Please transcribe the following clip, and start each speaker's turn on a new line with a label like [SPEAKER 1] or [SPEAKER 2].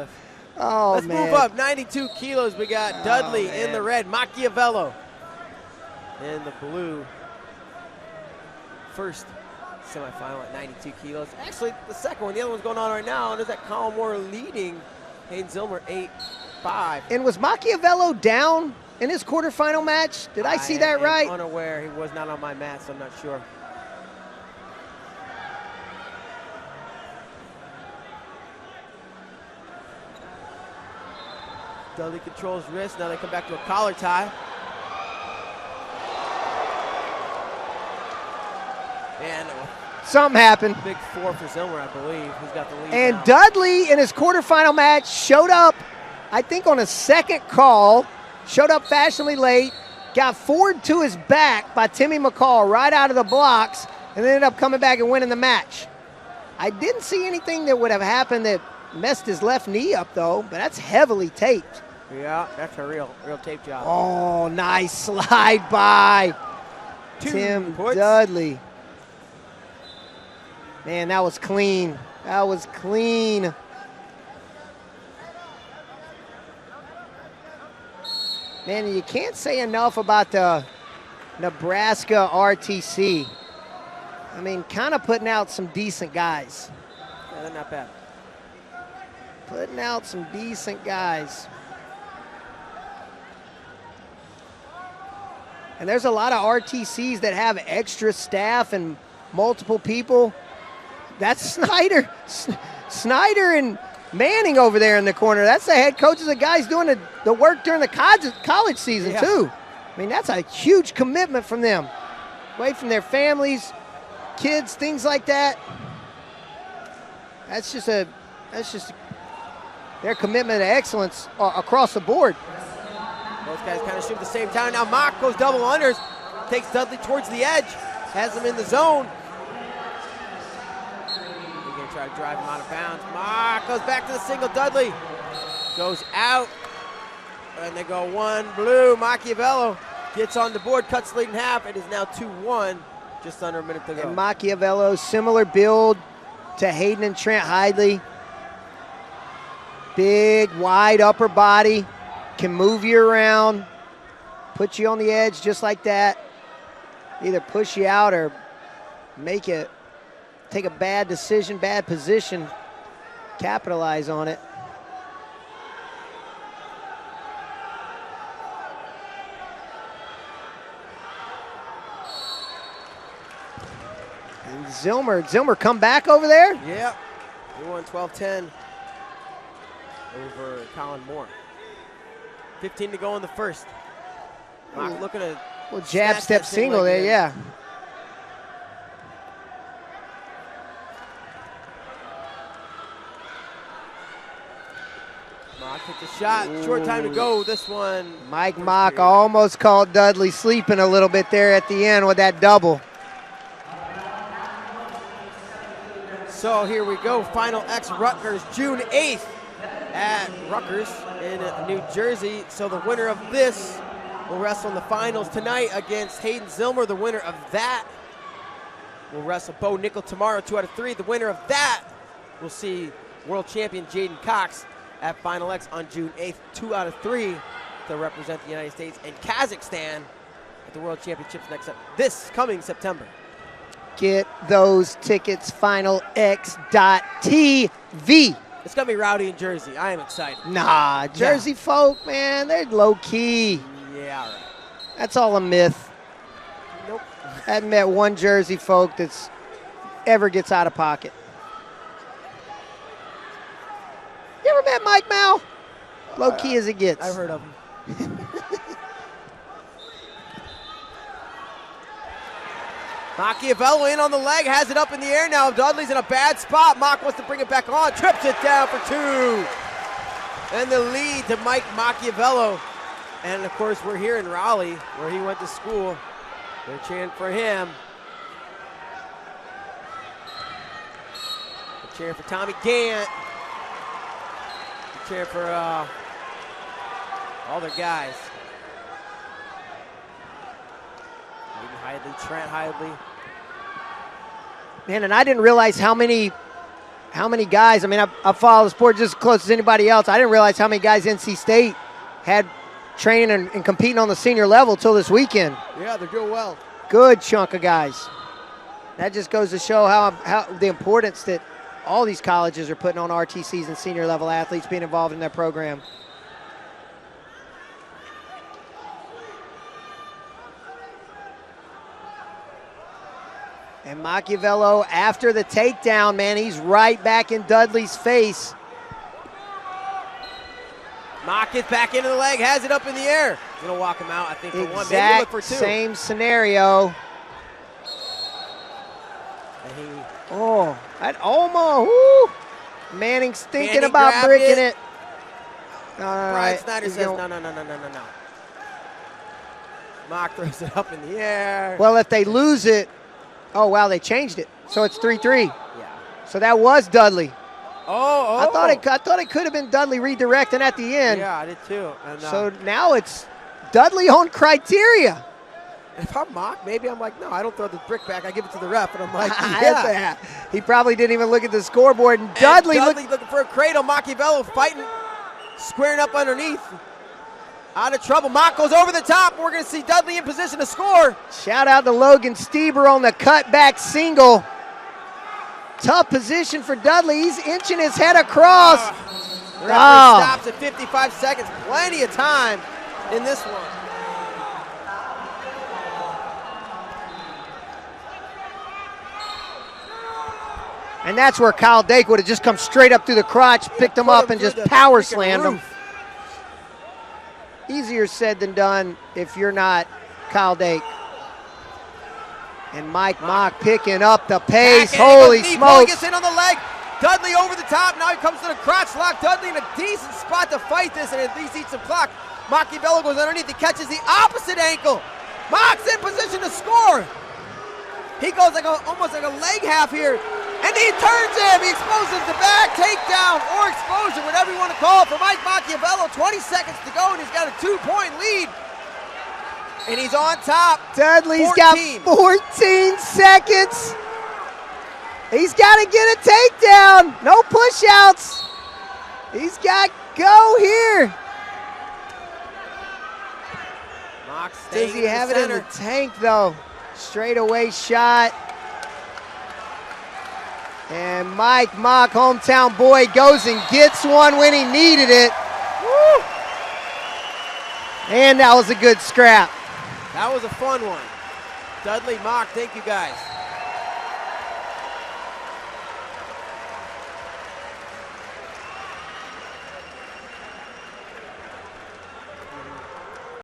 [SPEAKER 1] lift.
[SPEAKER 2] Oh,
[SPEAKER 1] Let's
[SPEAKER 2] man.
[SPEAKER 1] move up. 92 kilos. We got Dudley in the red. Macchiavello in the blue. First semifinal at 92 kilos. Actually, the second one. The other one's going on right now. And there's that Colin Moore leading Hayden Zillmer 8-5.
[SPEAKER 2] And was Macchiavello down in his quarterfinal match? Did I see that right?
[SPEAKER 1] I'm unaware. He was not on my mat, so I'm not sure. Dudley controls wrist. Now they come back to a collar tie. And
[SPEAKER 2] something happened.
[SPEAKER 1] Big 4 for Zillmer, I believe. He's got the lead
[SPEAKER 2] And
[SPEAKER 1] now.
[SPEAKER 2] Dudley in his quarterfinal match showed up, I think on a second call, showed up fashionably late, got forward to his back by Timmy McCall right out of the blocks, and ended up coming back and winning the match. I didn't see anything that would have happened that messed his left knee up though, but that's heavily taped.
[SPEAKER 1] Yeah, that's a real tape job.
[SPEAKER 2] Oh, nice slide by Tim Dudley. Man, that was clean. That was clean. Man, you can't say enough about the Nebraska RTC. I mean, kind of putting out some decent guys.
[SPEAKER 1] Yeah, they're not bad.
[SPEAKER 2] Putting out some decent guys. And there's a lot of RTCs that have extra staff and multiple people. That's Snyder. Snyder and Manning over there in the corner. That's the head coaches, the guys doing the work during the college season too. I mean, that's a huge commitment from them. Away from their families, kids, things like that. That's just their commitment to excellence across the board.
[SPEAKER 1] Both guys kind of shoot at the same time. Now Mock goes double unders, takes Dudley towards the edge, has him in the zone. He's gonna try to drive him out of bounds. Mock goes back to the single. Dudley goes out, and they go one blue. Macchiavello gets on the board, cuts the lead in half. It is now 2-1, just under a minute to go.
[SPEAKER 2] And Macchiavello, similar build to Hayden and Trent Hidley. Big, wide upper body, can move you around, put you on the edge just like that. Either push you out or make it, take a bad decision, bad position, capitalize on it. And Zillmer come back over there?
[SPEAKER 1] Yep, he won 12-10 over Colin Moore. 15 to go in the first. Mock looking at
[SPEAKER 2] well, jab step single there, yeah.
[SPEAKER 1] Mock hit the shot. Short time to go. This one.
[SPEAKER 2] Mike Mock almost called Dudley sleeping a little bit there at the end with that double.
[SPEAKER 1] So here we go. Final X Rutgers, June 8th at Rutgers in New Jersey. So the winner of this will wrestle in the finals tonight against Hayden Zillmer. The winner of that will wrestle Bo Nickel tomorrow, 2 out of 3. The winner of that will see world champion Jaden Cox at Final X on June 8th, 2 out of 3 to represent the United States and Kazakhstan at the World Championships this coming September.
[SPEAKER 2] Get those tickets, finalx.tv.
[SPEAKER 1] It's going to be rowdy in Jersey. I am excited.
[SPEAKER 2] Nah, Jersey folk, man, they're low key.
[SPEAKER 1] Yeah, all right.
[SPEAKER 2] That's all a myth.
[SPEAKER 1] Nope.
[SPEAKER 2] I haven't met one Jersey folk that's ever gets out of pocket. You ever met Mike Mao? Low key as it gets.
[SPEAKER 1] I've heard of him. Macchiavello in on the leg, has it up in the air now. Dudley's in a bad spot. Mock wants to bring it back on, trips it down for 2. And the lead to Mike Macchiavello. And of course, we're here in Raleigh, where he went to school. They're cheering for him. They're cheering for Tommy Gant. They're cheering for all their guys. Hayden Hidley, Trent Hidley.
[SPEAKER 2] Man, and I didn't realize how many how many guys, I mean, I follow the sport just as close as anybody else. I didn't realize how many guys NC State had training and competing on the senior level till this weekend.
[SPEAKER 1] Yeah, they're doing well.
[SPEAKER 2] Good chunk of guys. That just goes to show how the importance that all these colleges are putting on RTCs and senior level athletes being involved in their program. And Macchiavello, after the takedown, man, he's right back in Dudley's face.
[SPEAKER 1] Mock gets back into the leg, has it up in the air. He's gonna walk him out, I think, for one. Maybe look for two.
[SPEAKER 2] Same scenario. Oh, that almost, woo. Manning's thinking about bricking it.
[SPEAKER 1] Brian Snyder says, no. Mock throws it up in the air.
[SPEAKER 2] Well, if they lose it, oh, wow, they changed it. So it's 3-3.
[SPEAKER 1] Yeah.
[SPEAKER 2] So that was Dudley.
[SPEAKER 1] Oh.
[SPEAKER 2] I thought it could have been Dudley redirecting at the end.
[SPEAKER 1] Yeah, I did too. And,
[SPEAKER 2] so now it's Dudley on criteria.
[SPEAKER 1] If I'm Mock, maybe I'm like, no, I don't throw the brick back. I give it to the ref. And I'm like,
[SPEAKER 2] yeah. He probably didn't even look at the scoreboard. And Dudley
[SPEAKER 1] looking for a cradle. Macchiavello fighting, squaring up underneath. Out of trouble. Mock goes over the top. We're going to see Dudley in position to score.
[SPEAKER 2] Shout out to Logan Stieber on the cutback single. Tough position for Dudley. He's inching his head across.
[SPEAKER 1] The referee stops at 55 seconds. Plenty of time in this one.
[SPEAKER 2] And that's where Kyle Dake would have just come straight up through the crotch, picked him up, and just power slammed him. Easier said than done if you're not Kyle Dake. And Mike Mock picking up the pace. Holy smokes.
[SPEAKER 1] He gets in on the leg. Dudley over the top. Now he comes to the crotch lock. Dudley in a decent spot to fight this and at least eat some clock. Macchiavello goes underneath. He catches the opposite ankle. Mock's in position to score. He goes almost like a leg half here. And he turns him. He exposes the back, takedown, or exposure, whatever you want to call it, for Mike Macchiavello. 20 seconds to go, and he's got a 2-point lead. And he's on top.
[SPEAKER 2] Dudley's got 14 seconds. He's got to get a takedown. No push-outs. He's got go here. Does he have it in the tank, though? Straightaway shot. And Mike Mock, hometown boy, goes and gets one when he needed it. Woo! And that was a good scrap.
[SPEAKER 1] That was a fun one. Dudley, Mock, thank you guys.